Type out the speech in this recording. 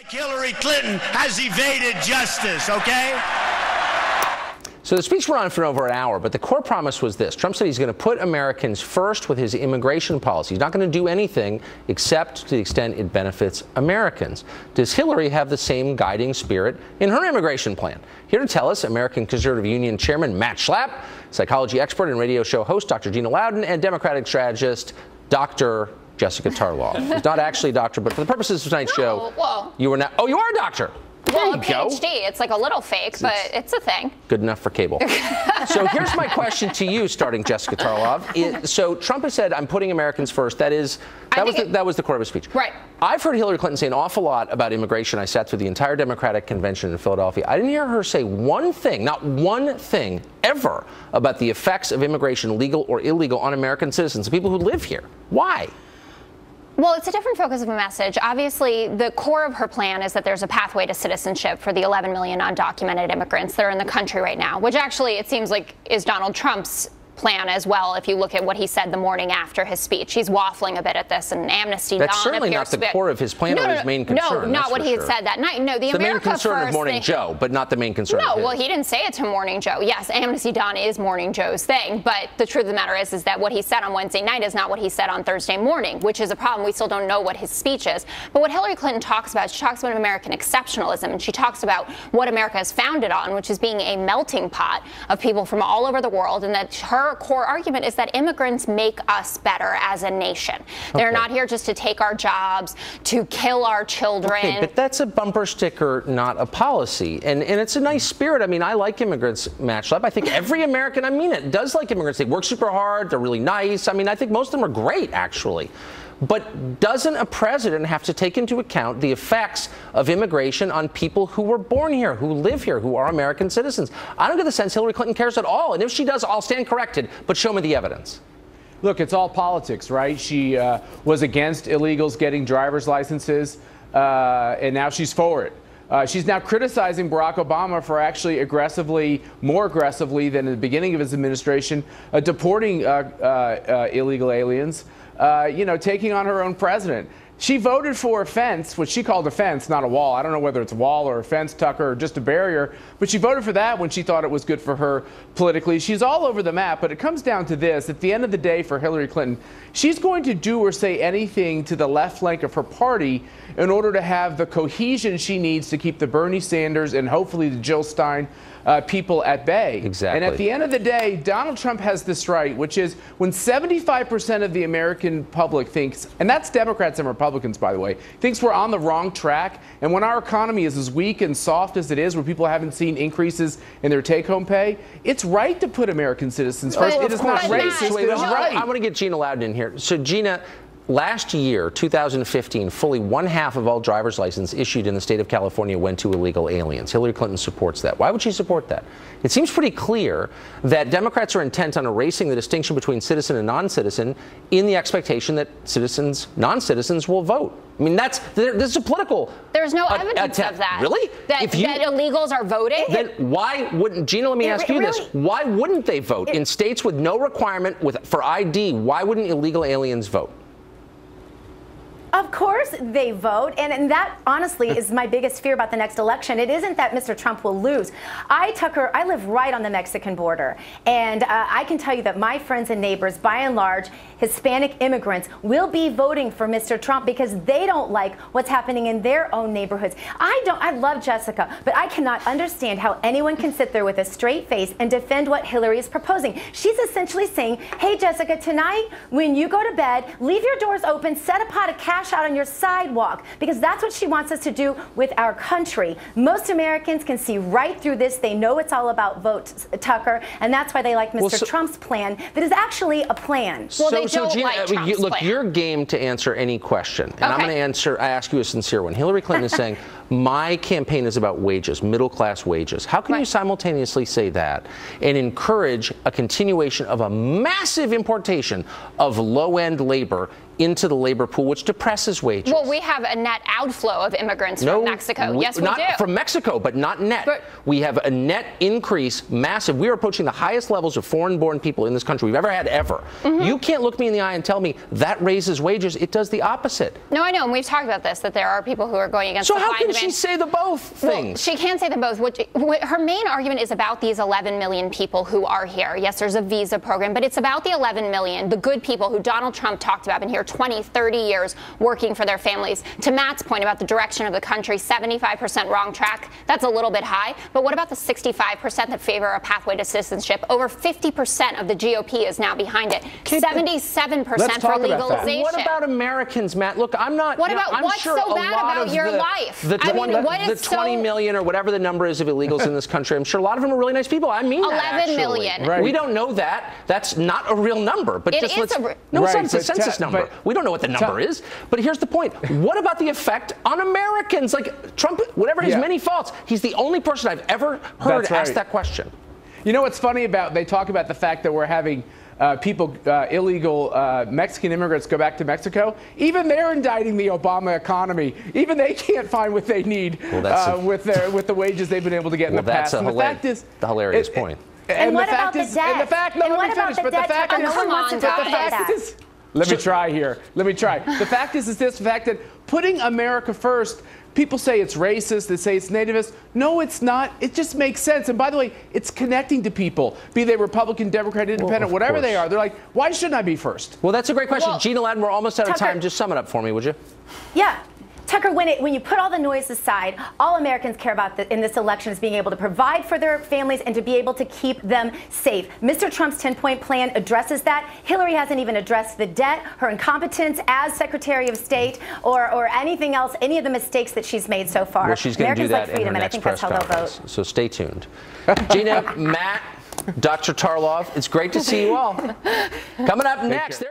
Hillary Clinton has evaded justice, okay? So the speech went on for over an hour, but the core promise was this. Trump said he's going to put Americans first with his immigration policy. He's not going to do anything except to the extent it benefits Americans. Does Hillary have the same guiding spirit in her immigration plan? Here to tell us, American Conservative Union Chairman Matt Schlapp, psychology expert and radio show host Dr. Gina Loudon, and Democratic strategist Dr. Jessica Tarlov. He's not actually a doctor, but for the purposes of tonight's show, you were not. Oh, you are a doctor. Well, a PhD. It's like a little fake, but it's a thing. Good enough for cable. So here's my question to you, starting Jessica Tarlov. So Trump has said, I'm putting Americans first. That was the core of his speech. Right. I've heard Hillary Clinton say an awful lot about immigration. I sat through the entire Democratic convention in Philadelphia. I didn't hear her say one thing, not one thing, ever, about the effects of immigration, legal or illegal, on American citizens, the people who live here. Why? Well, it's a different focus of a message. Obviously, the core of her plan is that there's a pathway to citizenship for the 11 million undocumented immigrants that are in the country right now, which actually it seems like is Donald Trump's plan as well. If you look at what he said the morning after his speech, he's waffling a bit at this, and amnesty. That's certainly not the core of his plan or his main concern. No, not what he had said that night. No, the main concern of Morning Joe, but not the main concern. No, well, he didn't say it to Morning Joe. Yes, Amnesty Dawn is Morning Joe's thing, but the truth of the matter is that what he said on Wednesday night is not what he said on Thursday morning, which is a problem. We still don't know what his speech is. But what Hillary Clinton talks about, she talks about American exceptionalism, and she talks about what America is founded on, which is being a melting pot of people from all over the world, and that her core argument is that immigrants make us better as a nation. They're not here just to take our jobs, to kill our children. Okay, but that's a bumper sticker, not a policy. And it's a nice spirit. I mean, I like immigrants, Matt Schlapp. I think every American, I mean it, does like immigrants. They work super hard. They're really nice. I mean, I think most of them are great, actually. But doesn't a president have to take into account the effects of immigration on people who were born here, who live here, who are American citizens? I don't get the sense Hillary Clinton cares at all. And if she does, I'll stand corrected. But show me the evidence. Look, it's all politics, right? She was against illegals getting driver's licenses, and now she's for it. She's now criticizing Barack Obama for actually more aggressively than in the beginning of his administration, deporting illegal aliens. Taking on her own president. She voted for a fence, which she called a fence, not a wall. I don't know whether it's a wall or a fence, Tucker, or just a barrier, but she voted for that when she thought it was good for her politically. She's all over the map, but it comes down to this. At the end of the day, for Hillary Clinton, she's going to do or say anything to the left flank of her party in order to have the cohesion she needs to keep the Bernie Sanders and hopefully the Jill Stein people at bay. Exactly. And at the end of the day, Donald Trump has this right, which is when 75% of the American public thinks, and that's Democrats and Republicans, by the way, thinks we're on the wrong track, and when our economy is as weak and soft as it is, where people haven't seen increases in their take-home pay, it's right to put American citizens first. It is not racist. It is right. I want to get Gina Loudon in here. So, Gina, last year, 2015, fully 1/2 of all driver's licenses issued in the state of California went to illegal aliens. Hillary Clinton supports that. Why would she support that? It seems pretty clear that Democrats are intent on erasing the distinction between citizen and non-citizen in the expectation that non-citizens will vote. I mean, this is a political. There's no evidence of that. Really? That illegals are voting? Then why wouldn't, Gina, let me ask you this. Why wouldn't they vote? In states with no requirement for ID, why wouldn't illegal aliens vote? Of course they vote, and that honestly is my biggest fear about the next election. It isn't that Mr. Trump will lose. Tucker, I live right on the Mexican border, and I can tell you that my friends and neighbors, by and large, Hispanic immigrants, will be voting for Mr. Trump because they don't like what's happening in their own neighborhoods. I love Jessica, but I cannot understand how anyone can sit there with a straight face and defend what Hillary is proposing. She's essentially saying, hey, Jessica, tonight when you go to bed, leave your doors open, set a pot of cash out on your sidewalk, because that's what she wants us to do with our country. Most Americans can see right through this. They know it's all about votes, Tucker, and that's why they like Mr. Trump's plan that is actually a plan. Well, they don't Gina, like Trump's look, plan. you're game to answer any question, and I'm going to ask you a sincere one. Hillary Clinton is saying, my campaign is about wages, middle-class wages. How can you simultaneously say that and encourage a continuation of a massive importation of low-end labor into the labor pool, which depresses wages? Well, we have a net outflow of immigrants from Mexico. Yes, we do. Not from Mexico, but not net. We have a net increase, massive. We are approaching the highest levels of foreign-born people in this country we've ever had, ever. You can't look me in the eye and tell me that raises wages. It does the opposite. No, I know, and we've talked about this, that there are people who are going against the supply and demand. So how can she say the both things? Well, she can't say them both. Her main argument is about these 11 million people who are here. Yes, there's a visa program, but it's about the 11 million, the good people who Donald Trump talked about, been here 20, 30 years working for their families. To Matt's point about the direction of the country, 75% wrong track. That's a little bit high. But what about the 65% that favor a pathway to citizenship? Over 50% of the GOP is now behind it. 77% for legalization. What about Americans, Matt? Look, I'm not. What about what's so bad about your life? The 20 million or whatever the number is of illegals in this country. I'm sure a lot of them are really nice people. I mean, 11 million. We don't know that. That's not a real number. But it just is it's a census number. We don't know what the number is. But here's the point. What about the effect on Americans? Like Trump, whatever his many faults, he's the only person I've ever heard ask that question. You know what's funny about, they talk about the fact that we're having illegal Mexican immigrants go back to Mexico. Even they're indicting the Obama economy. Even they can't find what they need with the wages they've been able to get in the past. And the fact is, the hilarious point. And what about the debt? And the fact, no, let me finish. But the fact is, let me try here. Let me try. The fact is this: the fact that putting America first. People say it's racist, they say it's nativist. No, it's not. It just makes sense. And by the way, it's connecting to people, be they Republican, Democrat, Independent, whatever they are. They're like, why shouldn't I be first? Well, that's a great question. Gina Loudon, we're almost out of time. Just sum it up for me, would you? Yeah. Tucker, when you put all the noise aside, all Americans care about in this election is being able to provide for their families and to be able to keep them safe. Mr. Trump's 10-point plan addresses that. Hillary hasn't even addressed the debt, her incompetence as Secretary of State, or anything else, any of the mistakes that she's made so far. Well, she's going to do that in her next press conference. So stay tuned. Gina, Matt, Dr. Tarlov, it's great to see you all. Coming up next.